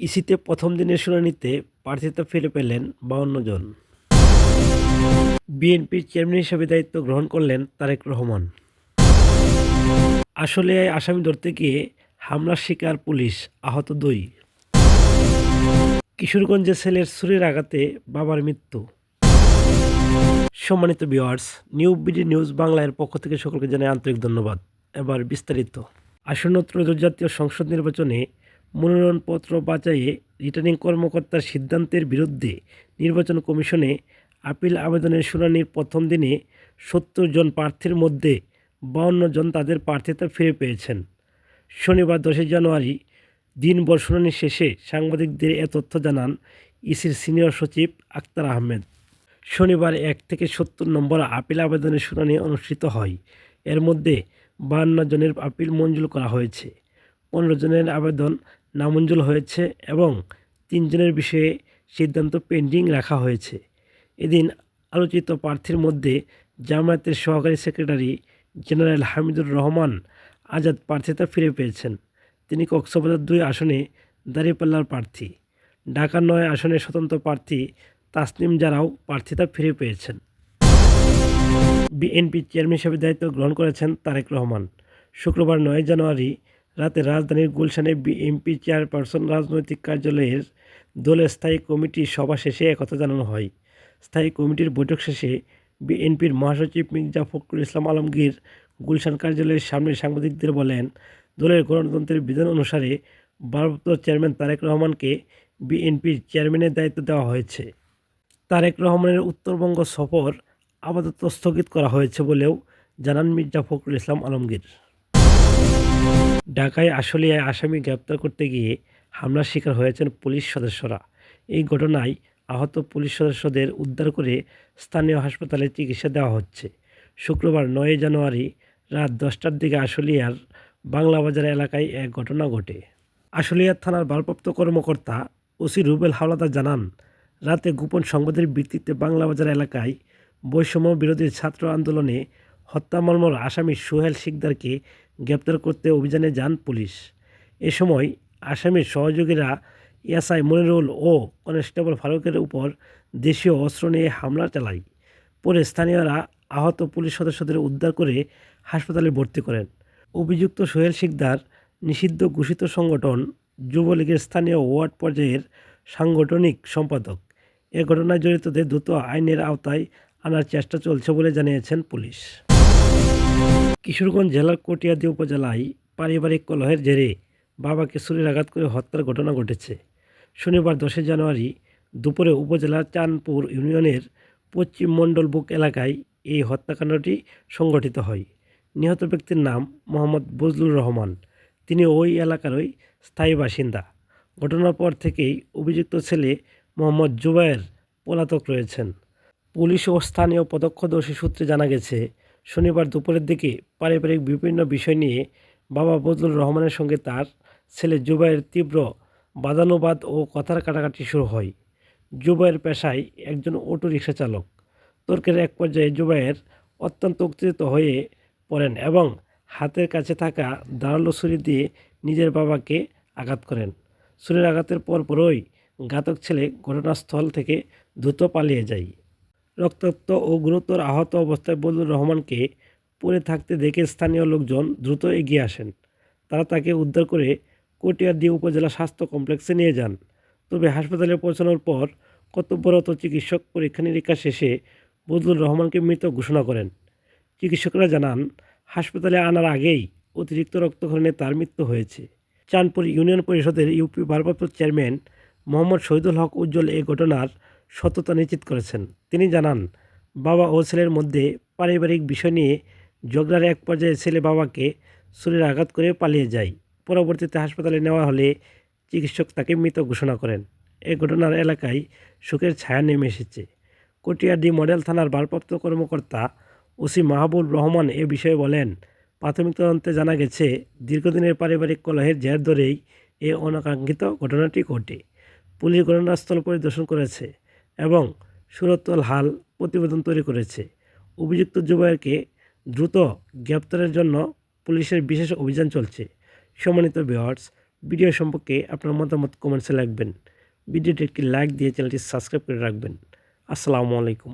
ইসিতে প্রথম দিনের শুনানিতে প্রার্থিতা ফিরে পেলেন ৫২ জন। বিএনপির চেয়ারম্যান হিসেবে দায়িত্ব গ্রহণ করলেন তারেক রহমান। আশুলিয়ায় আসামি ধরতে গিয়ে হামলার শিকার পুলিশ, আহত ২। কিশোরগঞ্জে ছেলের ছুরির আঘাতে বাবার মৃত্যু। সম্মানিত ভিউয়ার্স, নিউ বিডি নিউজ বাংলার পক্ষ থেকে সকলকে জানাই আন্তরিক ধন্যবাদ। এবার বিস্তারিত। আসন্ন ত্রয়োদশ জাতীয় সংসদ নির্বাচনে মনোনয়নপত্র বাছাইয়ে রিটার্নিং কর্মকর্তার সিদ্ধান্তের বিরুদ্ধে নির্বাচন কমিশনে আপিল আবেদনের শুনানির প্রথম দিনে ৭০ জন প্রার্থীর মধ্যে ৫২ জন তাদের প্রার্থিতা ফিরে পেয়েছেন। শনিবার ১০ জানুয়ারি দিনভর শুনানি শেষে সাংবাদিকদের এ তথ্য জানান ইসির সিনিয়র সচিব আক্তার আহমেদ। শনিবার ১ থেকে ৭০ নম্বর আপিল আবেদনের শুনানি অনুষ্ঠিত হয়। এর মধ্যে ৫২ জনের আপিল মঞ্জুর করা হয়েছে, ১৫ জনের আবেদন নামঞ্জুর হয়েছে এবং ৩ জনের বিষয়ে সিদ্ধান্ত পেন্ডিং রাখা হয়েছে। এদিন আলোচিত প্রার্থীর মধ্যে জামায়াতের সহকারী সেক্রেটারি জেনারেল হামিদুর রহমান আজাদ প্রার্থিতা ফিরে পেয়েছেন। তিনি কক্সবাজার ২ আসনে দাঁড়িপাল্লার প্রার্থী। ঢাকা ৯ আসনের স্বতন্ত্র প্রার্থী তাসনিম জারাও প্রার্থিতা ফিরে পেয়েছেন। বিএনপি চেয়ারম্যান হিসেবে দায়িত্ব গ্রহণ করেছেন তারেক রহমান। শুক্রবার ৯ জানুয়ারি রাতে রাজধানীর গুলশানে বিএনপি চেয়ারপারসন রাজনৈতিক কার্যালয়ের দলের স্থায়ী কমিটির সভা শেষে একথা জানানো হয়। স্থায়ী কমিটির বৈঠক শেষে বিএনপির মহাসচিব মির্জা ফখরুল ইসলাম আলমগীর গুলশান কার্যালয়ের সামনে সাংবাদিকদের বলেন, দলের গণতন্ত্রের বিধান অনুসারে ভারপ্রাপ্ত চেয়ারম্যান তারেক রহমানকে বিএনপির চেয়ারম্যানের দায়িত্ব দেওয়া হয়েছে। তারেক রহমানের উত্তরবঙ্গ সফর আপাতত স্থগিত করা হয়েছে বলেও জানান মির্জা ফখরুল ইসলাম আলমগীর। ঢাকায় আশুলিয়ায় আসামি গ্রেপ্তার করতে গিয়ে হামলার শিকার হয়েছেন পুলিশ সদস্যরা। এই ঘটনায় আহত পুলিশ সদস্যদের উদ্ধার করে স্থানীয় হাসপাতালে চিকিৎসা দেওয়া হচ্ছে। শুক্রবার ৯ জানুয়ারি রাত ১০টার দিকে আশুলিয়ার বাংলাবাজার এলাকায় এক ঘটনা ঘটে। আশুলিয়া থানার ভারপ্রাপ্ত কর্মকর্তা ওসি রুবেল হাওলাদার জানান, রাতে গোপন সংবাদের ভিত্তিতে বাংলাবাজার এলাকায় বৈষম্য বিরোধী ছাত্র আন্দোলনে হত্যা মামলার আসামি সোহেল শিকদারকে গ্রেপ্তার করতে অভিযানে যান পুলিশ। এ সময় আসামির সহযোগীরা এসআই মনিরুল ও কনস্টেবল ফারুকের উপর দেশীয় অস্ত্র নিয়ে হামলা চালায়। পরে স্থানীয়রা আহত পুলিশ সদস্যদের উদ্ধার করে হাসপাতালে ভর্তি করেন। অভিযুক্ত সোহেল শিকদার নিষিদ্ধ ঘোষিত সংগঠন যুবলীগের স্থানীয় ওয়ার্ড পর্যায়ের সাংগঠনিক সম্পাদক। এ ঘটনায় জড়িতদের দ্রুত আইনের আওতায় আনার চেষ্টা চলছে বলে জানিয়েছেন পুলিশ। কিশোরগঞ্জ জেলার কটিয়াদী উপজেলায় পারিবারিক কলহের জেরে বাবাকে ছুরির আঘাত করে হত্যার ঘটনা ঘটেছে। শনিবার ১০ জানুয়ারি দুপুরে উপজেলার চাঁদপুর ইউনিয়নের পশ্চিম মণ্ডলবুক এলাকায় এই হত্যাকাণ্ডটি সংঘটিত হয়। নিহত ব্যক্তির নাম মোহাম্মদ বজলুর রহমান। তিনি ওই এলাকারই স্থায়ী বাসিন্দা। ঘটনার পর থেকেই অভিযুক্ত ছেলে মোহাম্মদ জুবায়ের পলাতক রয়েছেন। পুলিশ ও স্থানীয় প্রত্যক্ষদর্শী সূত্রে জানা গেছে, শনিবার দুপুরের দিকে পারিবারিক বিভিন্ন বিষয় নিয়ে বাবা বজলুর রহমানের সঙ্গে তার ছেলে জুবায়ের তীব্র বাদানুবাদ ও কথার কাটাকাটি শুরু হয়। জুবায়ের পেশায় একজন অটোরিকশা চালক। তর্কের এক পর্যায়ে জুবায়ের অত্যন্ত উত্তেজিত হয়ে পড়েন এবং হাতের কাছে থাকা ধারালো ছুরি দিয়ে নিজের বাবাকে আঘাত করেন। ছুরির আঘাতের পরপরই ঘাতক ছেলে ঘটনাস্থল থেকে দ্রুত পালিয়ে যায়। রক্তাক্ত ও গুরুতর আহত অবস্থায় বজলুর রহমানকে পড়ে থাকতে দেখে স্থানীয় লোকজন দ্রুত এগিয়ে আসেন। তারা তাকে উদ্ধার করে কটিয়াদী উপজেলা স্বাস্থ্য কমপ্লেক্সে নিয়ে যান। তবে হাসপাতালে পৌঁছানোর পর কর্তব্যরত চিকিৎসক পরীক্ষা নিরীক্ষা শেষে বজলুর রহমানকে মৃত ঘোষণা করেন। চিকিৎসকরা জানান, হাসপাতালে আনার আগেই অতিরিক্ত রক্তক্ষরণে তার মৃত্যু হয়েছে। চাঁদপুর ইউনিয়ন পরিষদের ইউপি ভারপ্রাপ্ত চেয়ারম্যান মোহাম্মদ শহীদুল হক উজ্জ্বল এই ঘটনার সত্যতা নিশ্চিত করেছেন। তিনি জানান, বাবা ও ছেলের মধ্যে পারিবারিক বিষয় নিয়ে ঝগড়ার এক পর্যায়ে ছেলে বাবাকে ছুরির আঘাত করে পালিয়ে যায়। পরবর্তীতে হাসপাতালে নেওয়া হলে চিকিৎসক তাকে মৃত ঘোষণা করেন। এই ঘটনার এলাকায় শোকের ছায়া নেমে এসেছে। কটিয়াদী মডেল থানার ভারপ্রাপ্ত কর্মকর্তা ওসি মাহবুব রহমান এ বিষয়ে বলেন, প্রাথমিক তদন্তে জানা গেছে, দীর্ঘদিনের পারিবারিক কলহের জের ধরেই এই অনাকাঙ্ক্ষিত ঘটনাটি ঘটে। পুলিশ ঘটনাস্থল পরিদর্শন করেছে এবং সুরতল হাল প্রতিবেদন তৈরি করেছে। অভিযুক্ত জুবায়েরকে দ্রুত গ্রেপ্তারের জন্য পুলিশের বিশেষ অভিযান চলছে। সম্মানিত ভিউয়ার্স, ভিডিও সম্পর্কে আপনার মতামত কমেন্টসে লিখবেন। ভিডিওটি একটি লাইক দিয়ে চ্যানেলটি সাবস্ক্রাইব করে রাখবেন। আসসালামু আলাইকুম।